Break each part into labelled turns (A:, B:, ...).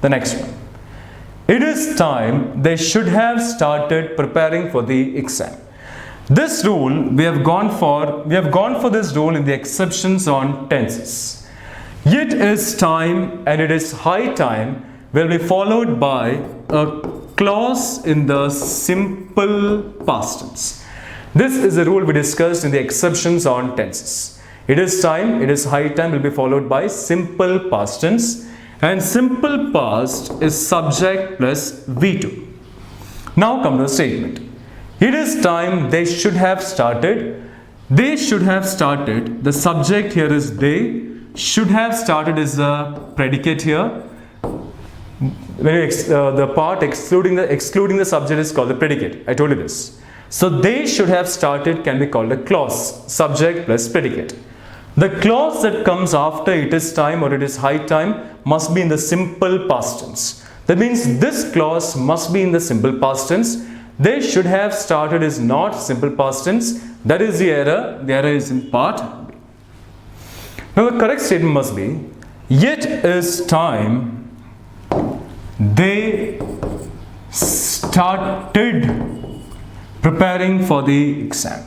A: The next one. It is time they should have started preparing for the exam. This rule we have gone for this rule in the exceptions on tenses. It is time and it is high time will be followed by a clause in the simple past tense. This is a rule we discussed in the exceptions on tenses. It is time, it is high time will be followed by simple past tense, and simple past is subject plus V2. Now come to the statement. It is time they should have started. They should have started. The subject here is they. Should have started is the predicate here. When the part excluding the subject is called the predicate. I told you this. So they should have started can be called a clause. Subject plus predicate. The clause that comes after it is time or it is high time must be in the simple past tense. That means this clause must be in the simple past tense. They should have started is not simple past tense. That is the error. The error is in part B. Now the correct statement must be, it is time they started preparing for the exam.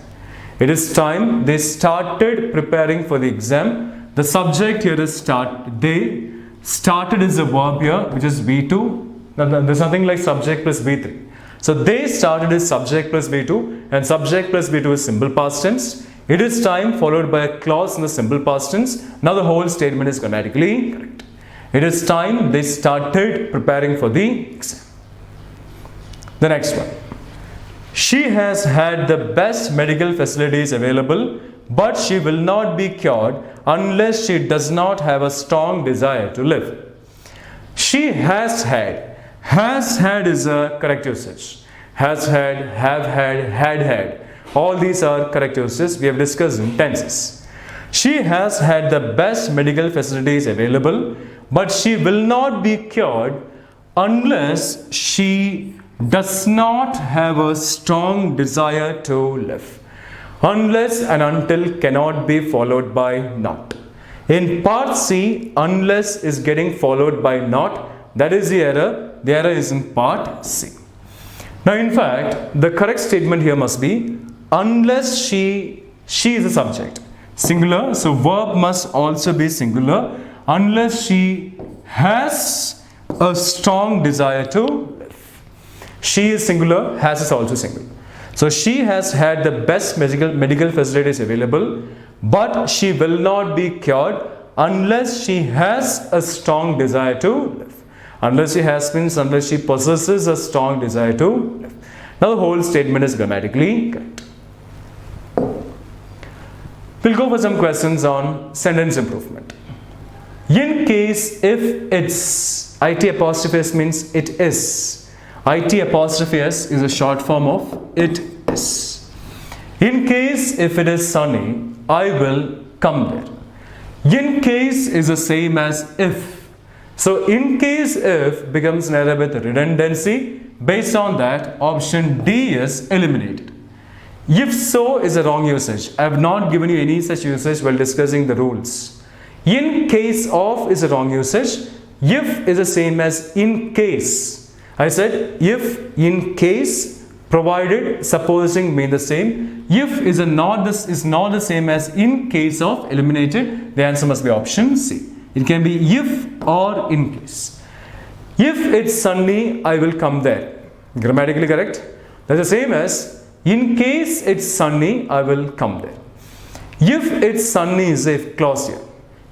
A: It is time they started preparing for the exam. The subject here is start. They started is a verb here, which is V2. Now, there's nothing like subject plus V3. So they started is subject plus V2, and subject plus V2 is simple past tense. It is time followed by a clause in the simple past tense. Now the whole statement is grammatically correct. It is time they started preparing for the exam. The next one. She has had the best medical facilities available, but she will not be cured unless she does not have a strong desire to live. She has had. Has had is a correct usage. Has had, have had. All these are correct usages we have discussed in tenses. She has had the best medical facilities available, but she will not be cured unless she does not have a strong desire to live. Unless and until cannot be followed by not. In part C, unless is getting followed by not. That is the error. The error is in part C. Now in fact, the correct statement here must be unless she is a subject. Singular, so verb must also be singular. Unless she has a strong desire to live. She is singular, has is also singular. So she has had the best medical facilities available, but she will not be cured unless she has a strong desire to live. Unless she has means unless she possesses a strong desire to live. Now the whole statement is grammatically correct. We'll go for some questions on sentence improvement. In case if it's, IT apostrophe S means it is. IT apostrophe S is a short form of it is. In case if it is sunny, I will come there. In case is the same as if. So in case if becomes an error with redundancy. Based on that, option D is eliminated. If so is a wrong usage. I have not given you any such usage while discussing the rules. In case of is a wrong usage. If is the same as in case. I said if, in case, provided, supposing mean the same. If is not the same as in case of, eliminated. The answer must be option C. It can be if or in case. If it's sunny, I will come there. Grammatically correct. That's the same as in case it's sunny, I will come there. If it's sunny is a clause here.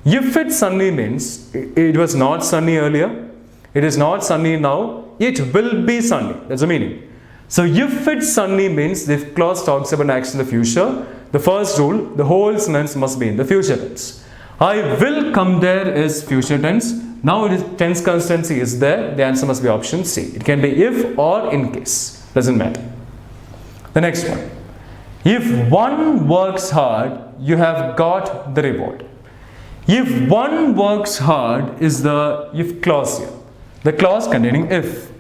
A: If it's sunny means it was not sunny earlier. It is not sunny now. It will be sunny. That's the meaning. So if it's sunny means the clause talks about an action in the future. The first rule, the whole sentence must be in the future tense. I will come there is future tense. Now it is tense constancy is there. The answer must be option C. It can be if or in case. Doesn't matter. The next one. If one works hard, you have got the reward. If one works hard is the if clause here. The clause containing if.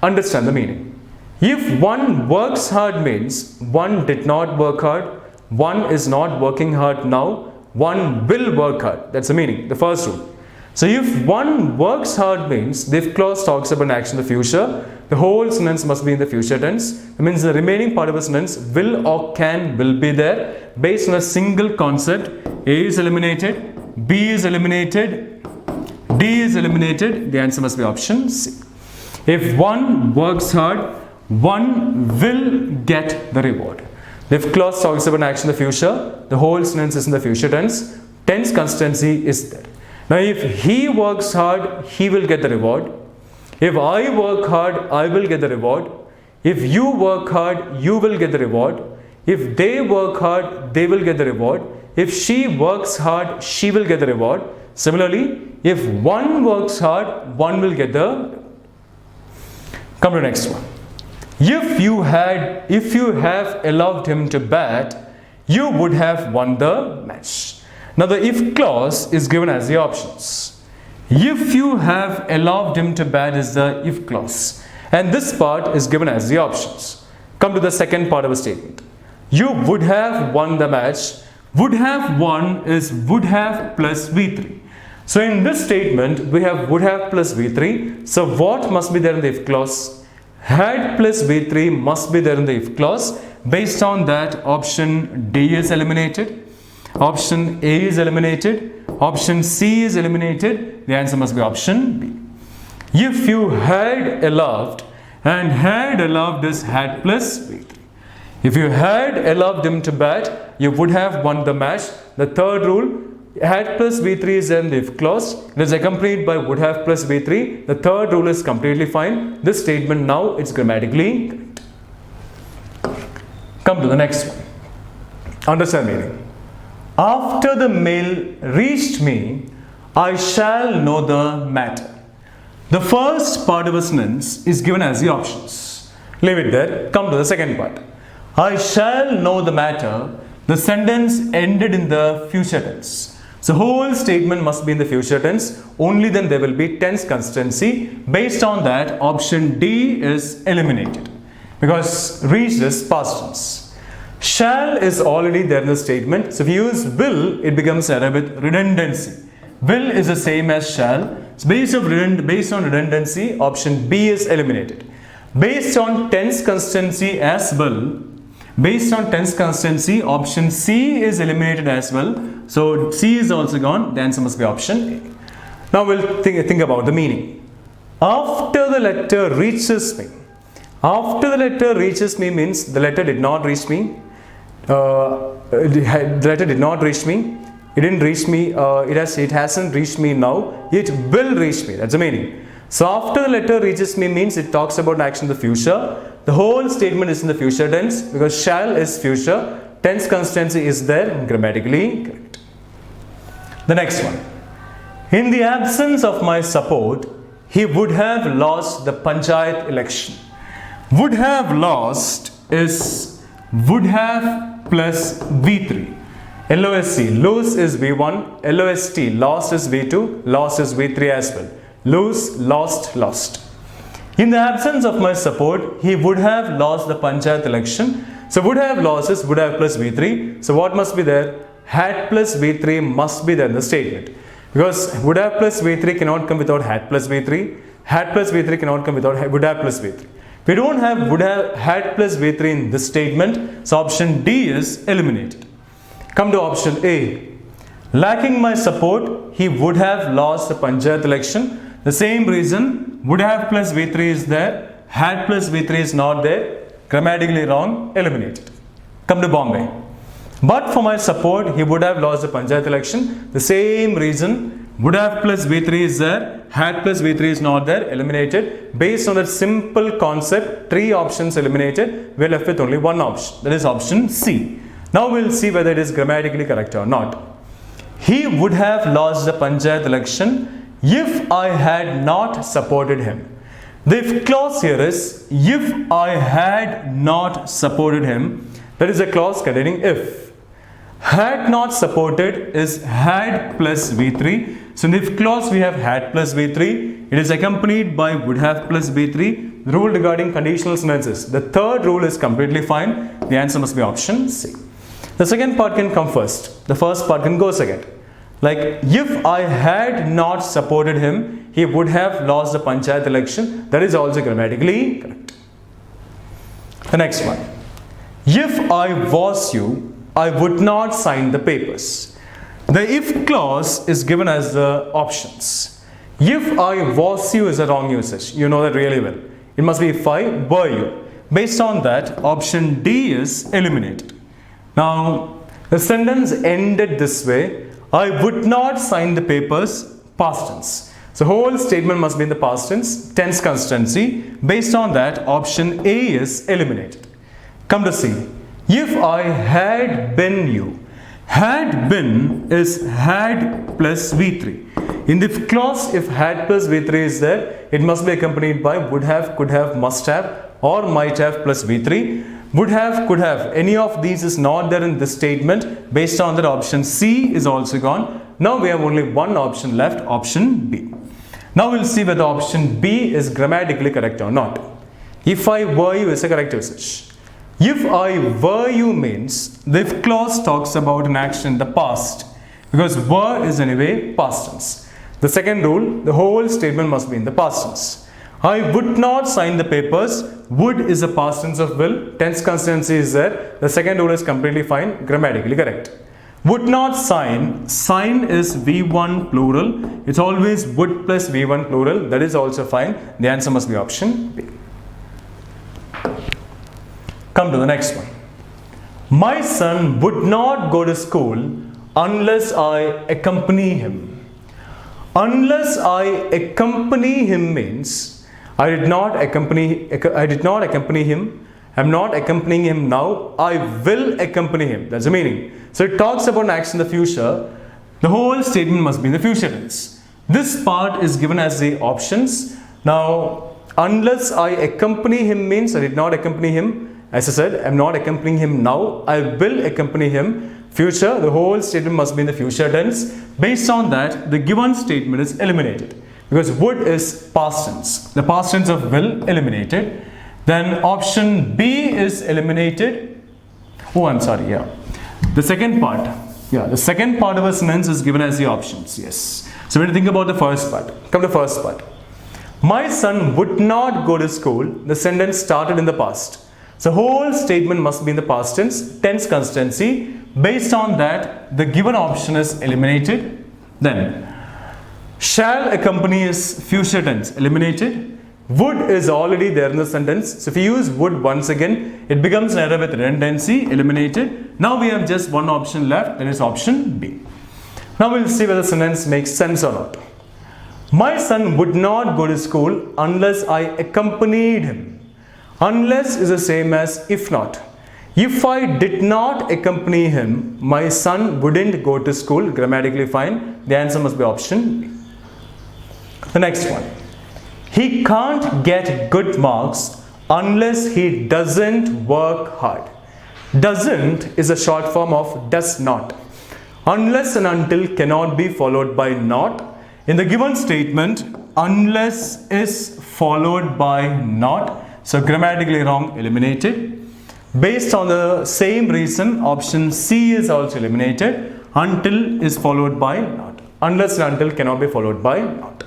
A: Understand the meaning. If one works hard means one did not work hard. One is not working hard now. One will work hard. That's the meaning. The first rule. So if one works hard means the if clause talks about an action in the future, the whole sentence must be in the future tense. It means the remaining part of the sentence will or can will be there based on a single concept. A is eliminated, B is eliminated, D is eliminated. The answer must be option C. If one works hard, one will get the reward. The if clause talks about an action in the future, the whole sentence is in the future tense. Tense consistency is there. Now if he works hard, he will get the reward. If I work hard, I will get the reward. If you work hard, you will get the reward. If they work hard, they will get the reward. If she works hard, she will get the reward. Similarly, if one works hard, one will get the. Come to the next one. If you have allowed him to bat, you would have won the match. Now the if clause is given as the options. If you have allowed him to bat is the if clause, and this part is given as the options. Come to the second part of the statement. You would have won the match. Would have won is would have plus V3. So in this statement we have would have plus V3. So what must be there in the if clause? Had plus V3 must be there in the if clause. Based on that, option D is eliminated. Option A is eliminated. Option C is eliminated. The answer must be option B. If you had allowed, and had allowed is had plus V3. If you had allowed him to bat, you would have won the match. The third rule, had plus V3 is in the if clause. It is accompanied by would have plus V3. The third rule is completely fine. This statement now it's grammatically correct. Come to the next one. Understand meaning. After the mail reached me, I shall know the matter. The first part of a sentence is given as the options. Leave it there. Come to the second part. I shall know the matter. The sentence ended in the future tense. So whole statement must be in the future tense. Only then there will be tense consistency. Based on that, option D is eliminated because reached is past tense. Shall is already there in the statement. So if you use will, it becomes error with redundancy. Will is the same as shall. So based on redundancy, option B is eliminated. Based on tense consistency as well, option C is eliminated as well. So C is also gone. The answer must be option A. Now we'll think about the meaning. After the letter reaches me. After the letter reaches me means the letter did not reach me. The letter did not reach me. It didn't reach me. It hasn't reached me now. It will reach me. That's the meaning. So after the letter reaches me means it talks about action in the future. The whole statement is in the future tense because shall is future. Tense consistency is there. Grammatically correct. The next one. In the absence of my support, he would have lost the Panchayat election. Would have lost is would have plus V3. LOSC, lose is V1. LOST, lost is V2. Lost is V3 as well. Lose, lost, lost. In the absence of my support, he would have lost the Panchayat election. So would have lost is would have plus V3. So what must be there? Had plus V3 must be there in the statement. Because would have plus V3 cannot come without had plus V3. Had plus V3 cannot come without would have plus V3. We don't have would have had plus V3 in this statement. So option D is eliminated. Come to option A. Lacking my support, he would have lost the Panchayat election. The same reason, would have plus V3 is there, had plus V3 is not there, grammatically wrong, eliminated. Come to Bombay. But for my support, he would have lost the Panchayat election. The same reason, would have plus V3 is there, had plus V3 is not there, eliminated. Based on that simple concept, 3 options eliminated, we are left with only one option, that is option C. Now we will see whether it is grammatically correct or not. He would have lost the Panchayat election if I had not supported him. The if clause here is if I had not supported him. That is a clause containing if. Had not supported is had plus V3. So in the if clause we have had plus V3. It is accompanied by would have plus V3. The rule regarding conditional sentences. The third rule is completely fine. The answer must be option C. The second part can come first. The first part can go second. Like, if I had not supported him, he would have lost the panchayat election. That is also grammatically correct. The next one. If I was you, I would not sign the papers. The if clause is given as the options. If I was you is a wrong usage. You know that really well. It must be if I were you. Based on that, option D is eliminated. Now, the sentence ended this way. I would not sign the papers, past tense. So, whole statement must be in the past tense, tense consistency. Based on that, option A is eliminated. Come to C. If I had been you. Had been is had plus V3. In the clause, if had plus V3 is there, it must be accompanied by would have, could have, must have, or might have plus V3. Would have, could have, any of these is not there in this statement. Based on that, option C is also gone. Now we have only one option left, option B. Now we'll see whether option B is grammatically correct or not. If I were you is a correct usage. If I were you means the if clause talks about an action in the past, because were is anyway past tense. The second rule, the whole statement must be in the past tense. I would not sign the papers. Would is a past tense of will. Tense consistency is there. The second rule is completely fine, grammatically correct. Would not sign. Sign is V1 plural. It's always would plus V1 plural. That is also fine. The answer must be option B. Come to the next one. My son would not go to school unless I accompany him. Unless I accompany him means I did not accompany him. I'm not accompanying him now. I will accompany him. That's the meaning. So it talks about an action in the future. The whole statement must be in the future tense. This part is given as the options. Now, unless I accompany him means I did not accompany him. As I said, I'm not accompanying him now. I will accompany him. Future, the whole statement must be in the future tense. Based on that, the given statement is eliminated. Because would is past tense. The past tense of will eliminated. Then option B is eliminated. Oh, I'm sorry, yeah. The second part. Yeah, the second part of a sentence is given as the options. Yes. So when you think about the first part, come to the first part. My son would not go to school. The sentence started in the past. So whole statement must be in the past tense, tense consistency. Based on that, the given option is eliminated. Then, shall accompany is future tense, eliminated. Would is already there in the sentence. So if you use would once again, it becomes an error with redundancy, eliminated. Now we have just one option left, that is option B. Now we'll see whether the sentence makes sense or not. My son would not go to school unless I accompanied him. Unless is the same as if not. If I did not accompany him, my son wouldn't go to school. Grammatically fine. The answer must be option B. The next one. He can't get good marks unless he doesn't work hard. Doesn't is a short form of does not. Unless and until cannot be followed by not. In the given statement, unless is followed by not. So grammatically wrong, eliminated. Based on the same reason, option C is also eliminated. Until is followed by not. Unless and until cannot be followed by not.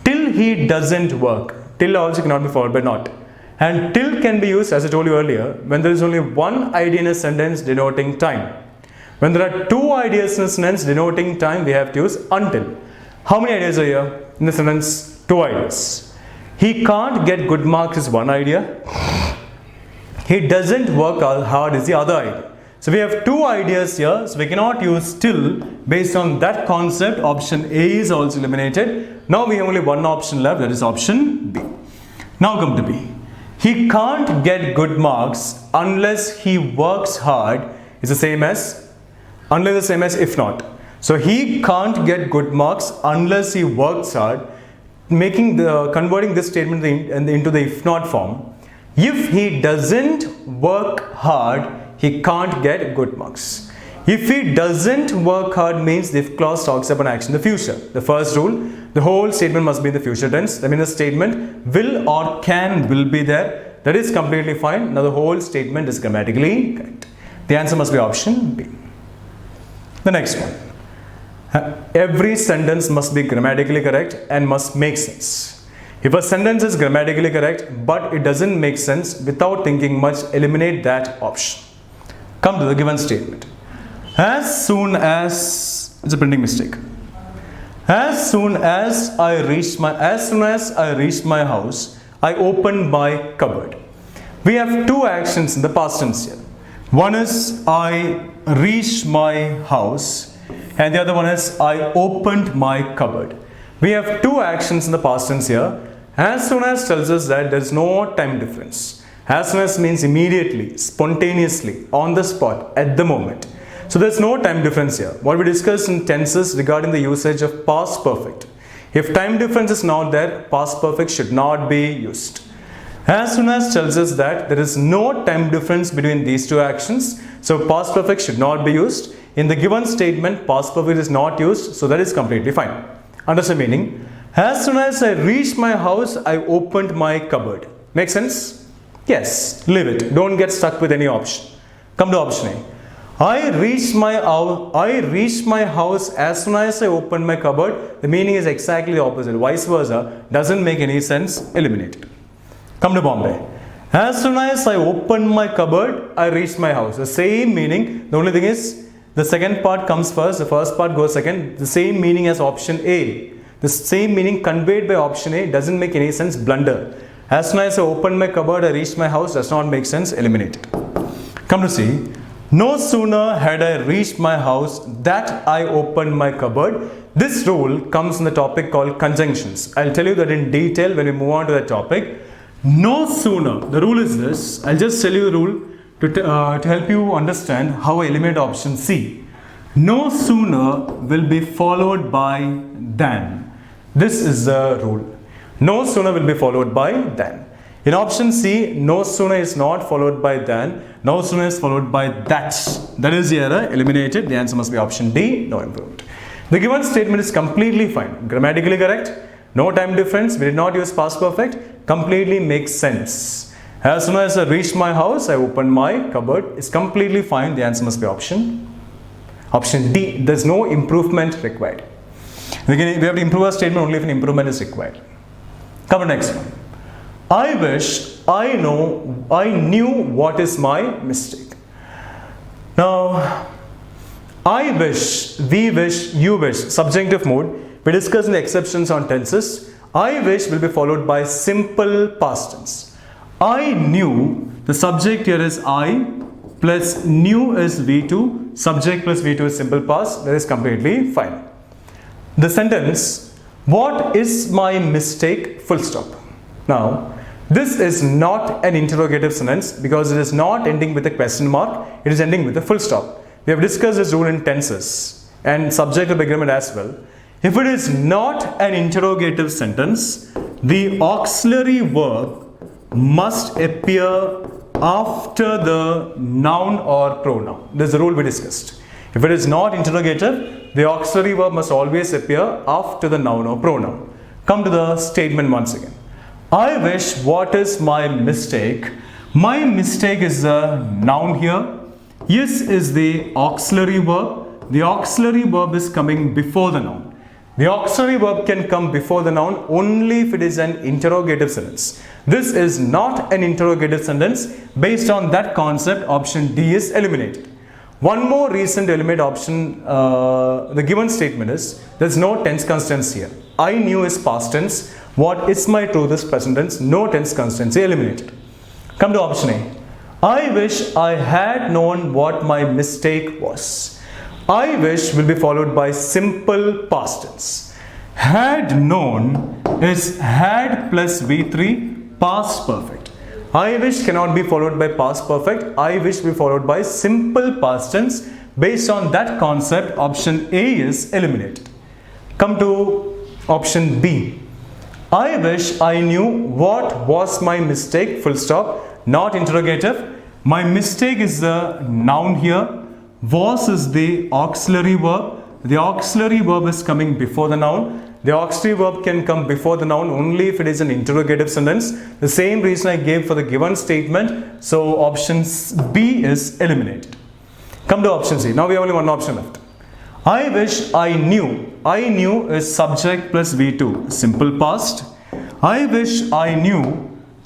A: Till he doesn't work. Till also cannot be followed by not. And till can be used, as I told you earlier, when there is only one idea in a sentence denoting time. When there are two ideas in a sentence denoting time, we have to use until. How many ideas are here in the sentence? Two ideas. He can't get good marks is one idea. He doesn't work hard is the other idea. So we have two ideas here. So we cannot use till. Based on that concept, option A is also eliminated. Now we have only one option left, that is option B. Now come to B. He can't get good marks unless he works hard is the same as unless the same as if not. So he can't get good marks unless he works hard. Converting this statement into the if not form. If he doesn't work hard, he can't get good marks. If he doesn't work hard means the if clause talks about action in the future. The first rule, the whole statement must be in the future tense. That means the statement will or can will be there. That is completely fine. Now the whole statement is grammatically correct. The answer must be option B. The next one. Every sentence must be grammatically correct and must make sense. If a sentence is grammatically correct but it doesn't make sense, without thinking much, eliminate that option. Come to the given statement. As soon as, it's a printing mistake. As soon as I reached my house, I opened my cupboard. We have two actions in the past tense here. One is I reached my house, and the other one is I opened my cupboard. We have two actions in the past tense here. As soon as tells us that there is no time difference. As soon as means immediately, spontaneously, on the spot, at the moment. So there is no time difference here. What we discussed in tenses regarding the usage of past perfect. If time difference is not there, past perfect should not be used. As soon as tells us that there is no time difference between these two actions, so past perfect should not be used. In the given statement, past perfect is not used, so that is completely fine. Understand meaning? As soon as I reached my house, I opened my cupboard. Make sense? Yes. Leave it. Don't get stuck with any option. Come to option A. I reached my house as soon as I opened my cupboard. The meaning is exactly the opposite. Vice versa. Doesn't make any sense. Eliminate it. Come to Bombay. As soon as I opened my cupboard, I reached my house. The same meaning. The only thing is, the second part comes first. The first part goes second. The same meaning as option A. The same meaning conveyed by option A doesn't make any sense. Blunder. As soon as I opened my cupboard, I reached my house. Does not make sense. Eliminate it. Come to C. No sooner had I reached my house that I opened my cupboard. This rule comes in the topic called conjunctions. I'll tell you that in detail when we move on to that topic. No sooner. The rule is this. I'll just tell you the rule to help you understand how I eliminate option C. No sooner will be followed by than. This is the rule. No sooner will be followed by than. In option C, no sooner is not followed by than. No sooner is followed by that. That is the error. Eliminated. The answer must be option D. No improvement. The given statement is completely fine. Grammatically correct. No time difference. We did not use past perfect. Completely makes sense. As soon as I reached my house, I opened my cupboard. It's completely fine. The answer must be option D. There's no improvement required. We have to improve our statement only if an improvement is required. Come to the next one. I wish I knew what is my mistake. Now, I wish, we wish, you wish, subjunctive mode. We discussed in the exceptions on tenses. I wish will be followed by simple past tense. I knew, the subject here is I, plus knew is V2, subject plus V2 is simple past. That is completely fine. The sentence, what is my mistake, full stop. Now, this is not an interrogative sentence because it is not ending with a question mark. It is ending with a full stop. We have discussed this rule in tenses and subjunctive agreement as well. If it is not an interrogative sentence, the auxiliary verb must appear after the noun or pronoun. This is the rule we discussed. If it is not interrogative, the auxiliary verb must always appear after the noun or pronoun. Come to the statement once again. I wish, what is my mistake? My mistake is a noun here. Yes is the auxiliary verb. The auxiliary verb is coming before the noun. The auxiliary verb can come before the noun only if it is an interrogative sentence. This is not an interrogative sentence. Based on that concept, option D is eliminated. One more reason to eliminate option, the given statement is, there is no tense constants here. I knew is past tense. What is my truth is present tense. No tense constancy eliminated. Come to option A. I wish I had known what my mistake was. I wish will be followed by simple past tense. Had known is had plus V3 past perfect. I wish cannot be followed by past perfect. I wish will be followed by simple past tense. Based on that concept, option A is eliminated. Come to option B. I wish I knew what was my mistake, full stop, not interrogative. My mistake is the noun here. Was is the auxiliary verb. The auxiliary verb is coming before the noun. The auxiliary verb can come before the noun only if it is an interrogative sentence. The same reason I gave for the given statement. So option B is eliminated. Come to option C. Now we have only one option left. I wish I knew. I knew is subject plus V2, simple past. I wish I knew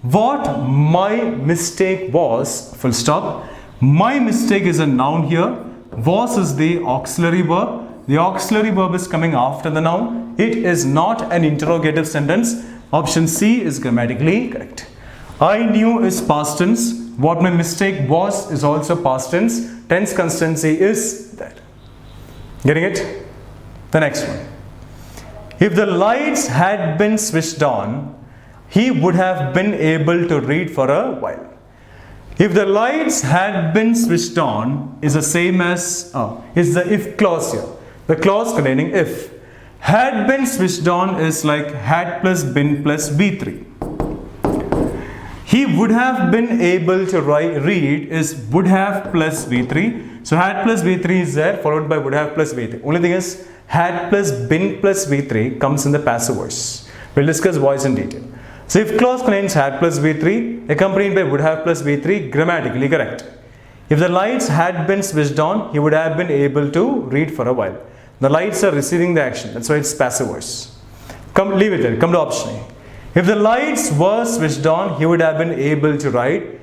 A: what my mistake was, full stop. My mistake is a noun here. Was is the auxiliary verb. The auxiliary verb is coming after the noun. It is not an interrogative sentence. Option C is grammatically correct. I knew is past tense. What my mistake was is also past tense. Tense constancy is that. Getting it? The next one. If the lights had been switched on, he would have been able to read for a while. If the lights had been switched on is the same as, is the if clause here. The clause containing if. Had been switched on is like had plus been plus V3. He would have been able to read is would have plus V3. So had plus V3 is there, followed by would have plus V3. Only thing is had plus been plus V3 comes in the passive voice. We'll discuss voice in detail. So if clause contains had plus V3 accompanied by would have plus V3, grammatically correct. If the lights had been switched on, he would have been able to read for a while. The lights are receiving the action, that's why it's passive voice. Leave it there, come to option A. If the lights were switched on, he would have been able to read.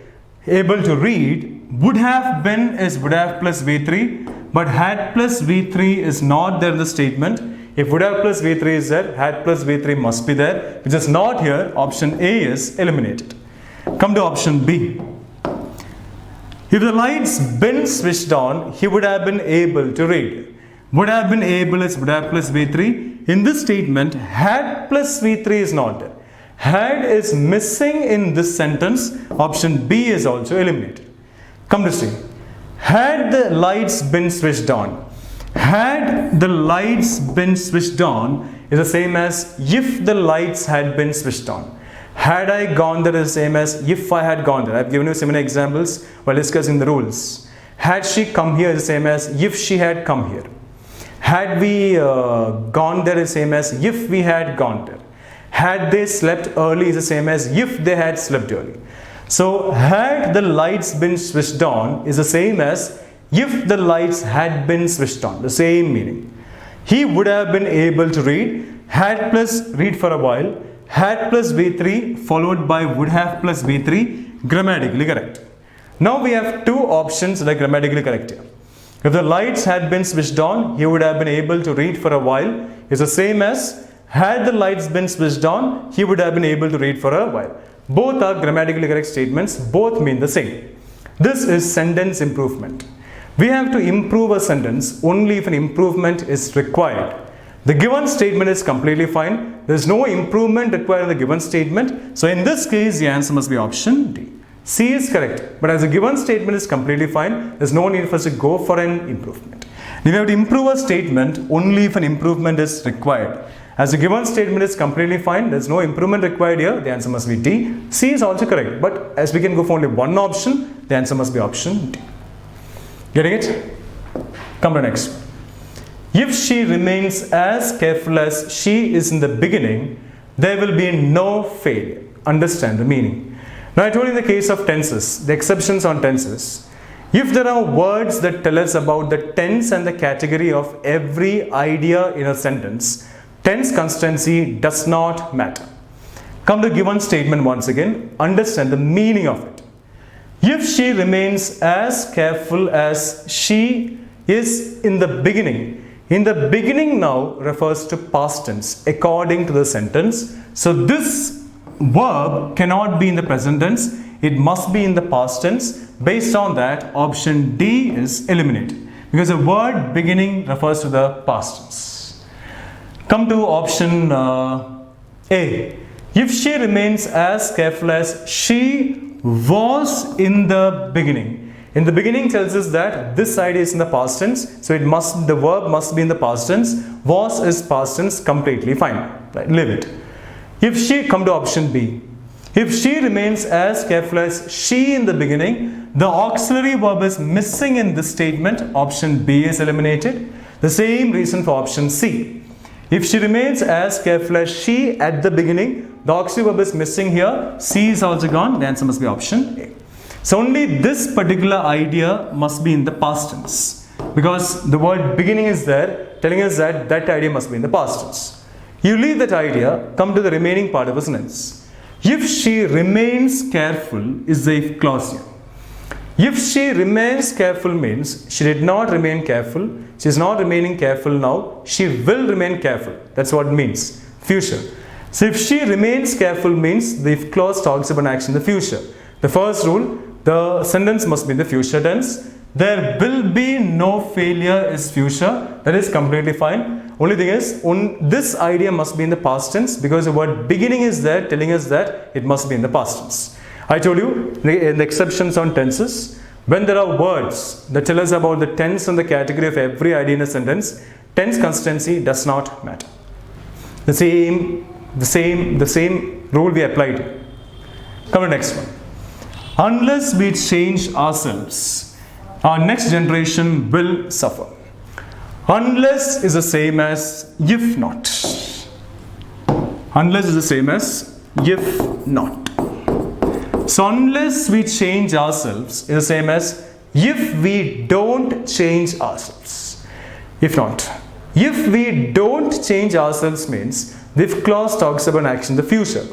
A: Would have been is would have plus V3, but had plus V3 is not there in the statement. If would have plus V3 is there, had plus V3 must be there, which is not here. Option A is eliminated. Come to option B. If the lights been switched on, he would have been able to read. Would have been able is would have plus V3. In this statement, had plus V3 is not there. Had is missing in this sentence. Option B is also eliminated. Come to see. Had the lights been switched on. Had the lights been switched on is the same as if the lights had been switched on. Had I gone there is the same as if I had gone there. I have given you similar examples while discussing the rules. Had she come here is the same as if she had come here. Had we gone there is the same as if we had gone there. Had they slept early is the same as if they had slept early. So had the lights been switched on is the same as if the lights had been switched on, the same meaning. He would have been able to read, had plus read for a while, had plus V3 followed by would have plus V3, grammatically correct. Now we have two options that are grammatically correct here. If the lights had been switched on, he would have been able to read for a while, is the same as had the lights been switched on, he would have been able to read for a while. Both are grammatically correct statements, both mean the same. This is sentence improvement. We have to improve a sentence only if an improvement is required. The given statement is completely fine. There is no improvement required in the given statement. So in this case, the answer must be option D. C is correct, but as a given statement is completely fine, there is no need for us to go for an improvement. We have to improve a statement only if an improvement is required. As a given statement is completely fine, there is no improvement required here, the answer must be D. C is also correct, but as we can go for only one option, the answer must be option D. Getting it? Come to next. If she remains as careful as she is in the beginning, there will be no failure. Understand the meaning. Now I told you in the case of tenses, the exceptions on tenses. If there are words that tell us about the tense and the category of every idea in a sentence, tense constancy does not matter. Come to given statement once again, understand the meaning of it. If she remains as careful as she is in the beginning now refers to past tense according to the sentence. So this verb cannot be in the present tense, it must be in the past tense. Based on that, option D is eliminated because the word beginning refers to the past tense. Come to option A. If she remains as careful as she was in the beginning. In the beginning tells us that this idea is in the past tense, so the verb must be in the past tense. Was is past tense, completely fine. Right, leave it. If she, come to option B. If she remains as careful as she in the beginning, the auxiliary verb is missing in this statement. Option B is eliminated. The same reason for option C. If she remains as careful as she at the beginning, the auxiliary verb is missing here. C is also gone. The answer must be option A. So only this particular idea must be in the past tense. because the word beginning is there, telling us that that idea must be in the past tense. You leave that idea, come to the remaining part of a sentence. If she remains careful is the if clause here. If she remains careful means she did not remain careful, she is not remaining careful now, she will remain careful. That's what it means, future. So if she remains careful means the if clause talks about an action in the future. The first rule, the sentence must be in the future tense. There will be no failure is future. That is completely fine. Only thing is, this idea must be in the past tense because the word beginning is there telling us that it must be in the past tense. I told you in the exceptions on tenses, when there are words that tell us about the tense and the category of every idea in a sentence, tense consistency does not matter. The same rule we applied. Come to the next one. Unless we change ourselves, our next generation will suffer. Unless is the same as if not. Unless is the same as if not. So unless we change ourselves is the same as if we don't change ourselves. If not. If we don't change ourselves means the if clause talks about an action in the future.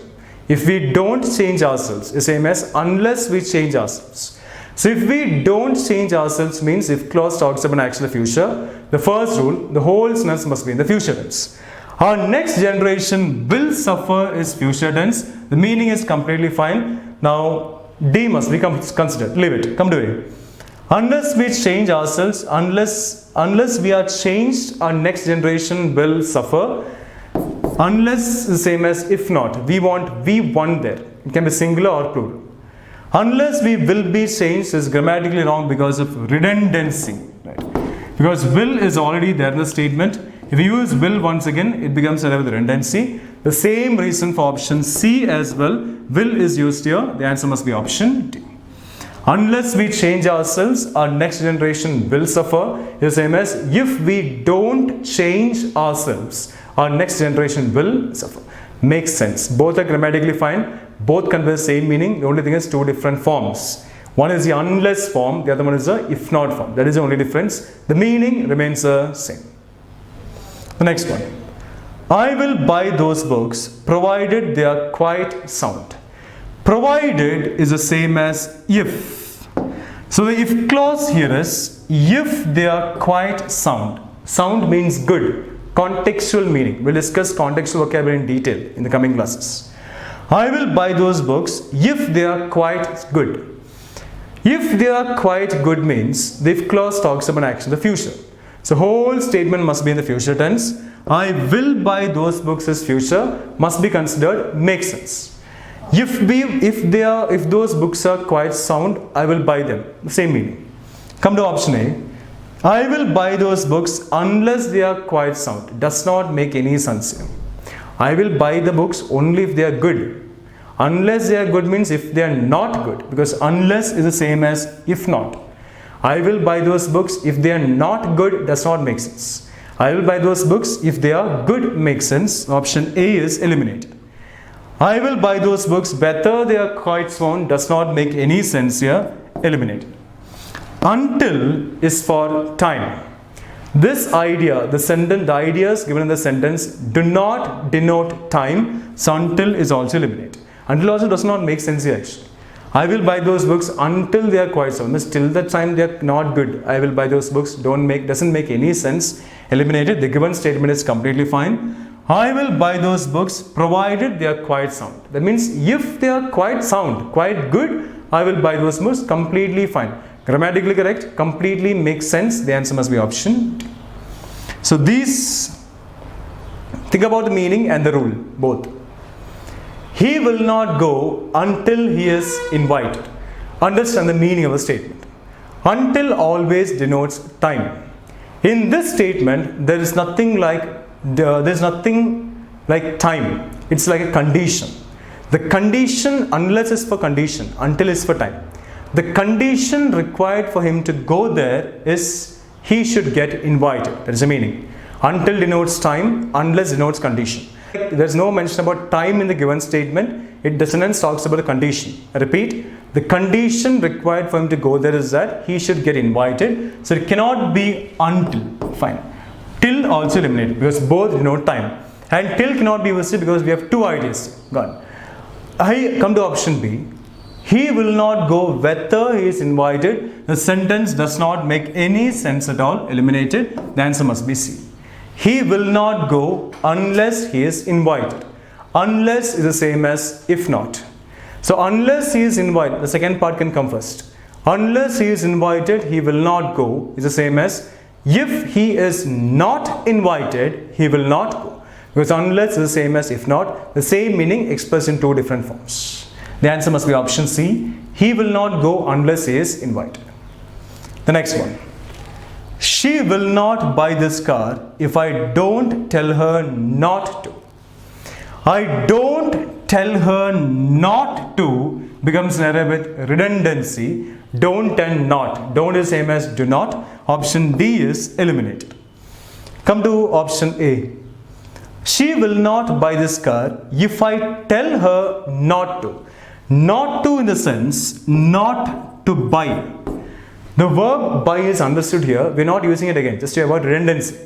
A: If we don't change ourselves is the same as unless we change ourselves. So if we don't change ourselves means if clause talks about an action in the future, the first rule, the whole sentence must be in the future tense. Our next generation will suffer is future tense. The meaning is completely fine. Now D must be considered. Leave it. Come to it. Unless we change ourselves, unless we are changed, our next generation will suffer. Unless is the same as if not. We want there. It can be singular or plural. Unless we will be changed is grammatically wrong because of redundancy. Right? Because will is already there in the statement. If you use will once again, it becomes a redundancy. The same reason for option C as well. Will is used here. The answer must be option D. Unless we change ourselves, our next generation will suffer. Is the same as if we don't change ourselves, our next generation will suffer. Makes sense. Both are grammatically fine. Both convey the same meaning. The only thing is two different forms. One is the unless form. The other one is the if not form. That is the only difference. The meaning remains the same. The next one. I will buy those books provided they are quite sound. Provided is the same as if. So the if clause here is if they are quite sound. Sound means good. Contextual meaning. We'll discuss contextual vocabulary in detail in the coming classes. I will buy those books if they are quite good. If they are quite good means the if clause talks about action in the future. So whole statement must be in the future tense. I will buy those books as future must be considered makes sense. If those books are quite sound, I will buy them. Same meaning. Come to option A. I will buy those books unless they are quite sound. It does not make any sense here. I will buy the books only if they are good. Unless they are good means if they are not good. Because unless is the same as if not. I will buy those books if they are not good does not make sense. I will buy those books if they are good makes sense. Option A is eliminated. I will buy those books better they are quite sound does not make any sense here. Eliminated. Until is for time. This idea, the ideas given in the sentence do not denote time, so until is also eliminated. Until also does not make sense here actually. I will buy those books until they are quite sound. Till the time they are not good, I will buy those books doesn't make any sense. Eliminated. The given statement is completely fine. I will buy those books provided they are quite sound. That means if they are quite sound, quite good, I will buy those books completely fine. Grammatically correct, completely makes sense. The answer must be option D. So think about the meaning and the rule, both. He will not go until he is invited. Understand the meaning of the statement. Until always denotes time. In this statement, there is nothing like time. It's like a condition. The condition, unless is for condition, until is for time. The condition required for him to go there is he should get invited. That is the meaning. Until denotes time, unless denotes condition. There is no mention about time in the given statement. The sentence talks about the condition. I repeat, The condition required for him to go there is that he should get invited. So it cannot be until. Fine. Till also eliminated because both denote time. And till cannot be used because we have two ideas. Gone. I come to option B. He will not go whether he is invited. The sentence does not make any sense at all. Eliminated. The answer must be C. He will not go unless he is invited. Unless is the same as if not. So unless he is invited, the second part can come first. Unless he is invited, he will not go is the same as if he is not invited, he will not go. Because unless is the same as if not, the same meaning expressed in two different forms. The answer must be option C. He will not go unless he is invited. The next one. She will not buy this car if I don't tell her not to. I don't tell her not to becomes an error with redundancy. Don't and not. Don't is same as do not. Option D is eliminated. Come to option A. She will not buy this car if I tell her not to. Not to in the sense not to buy. The verb buy is understood here. We are not using it again just to avoid redundancy.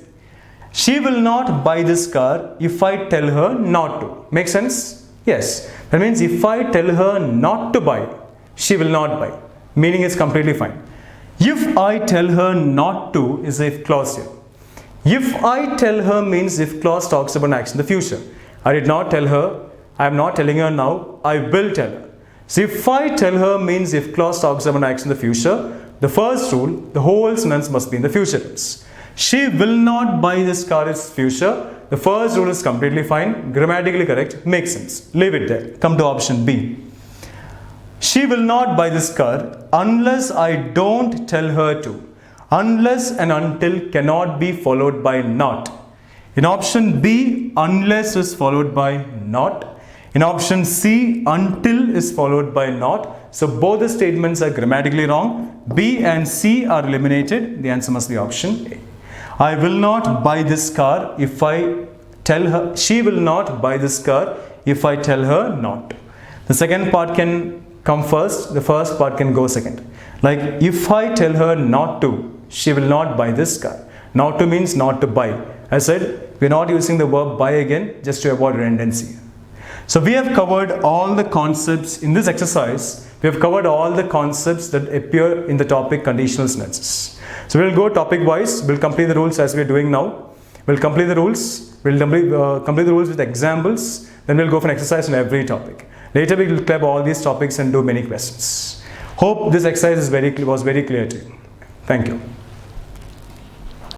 A: She will not buy this car if I tell her not to. Make sense? Yes. That means if I tell her not to buy, she will not buy. Meaning is completely fine. If I tell her not to is a if clause here. If I tell her means if clause talks about action in the future. I did not tell her. I am not telling her now. I will tell her. So if I tell her means if clause talks about action in the future, the first rule, the whole sentence must be in the future tense. She will not buy this car is future. The first rule is completely fine, grammatically correct, makes sense. Leave it there. Come to option B. She will not buy this car unless I don't tell her to. Unless and until cannot be followed by not. In option B, unless is followed by not. In option C, until is followed by not. So both the statements are grammatically wrong. B and C are eliminated. The answer must be option A. I will not buy this car if I tell her. She will not buy this car if I tell her not. The second part can come first. The first part can go second. Like if I tell her not to, she will not buy this car. Not to means not to buy. I said we are not using the verb buy again just to avoid redundancy. So we have covered all the concepts in this exercise. We have covered all the concepts that appear in the topic conditional sentences. So we will go topic wise. We'll complete the rules as we are doing now. We'll complete the rules. We'll complete the rules with examples. Then we'll go for an exercise on every topic. Later we will club all these topics and do many questions. Hope this exercise was very clear to you. Thank you.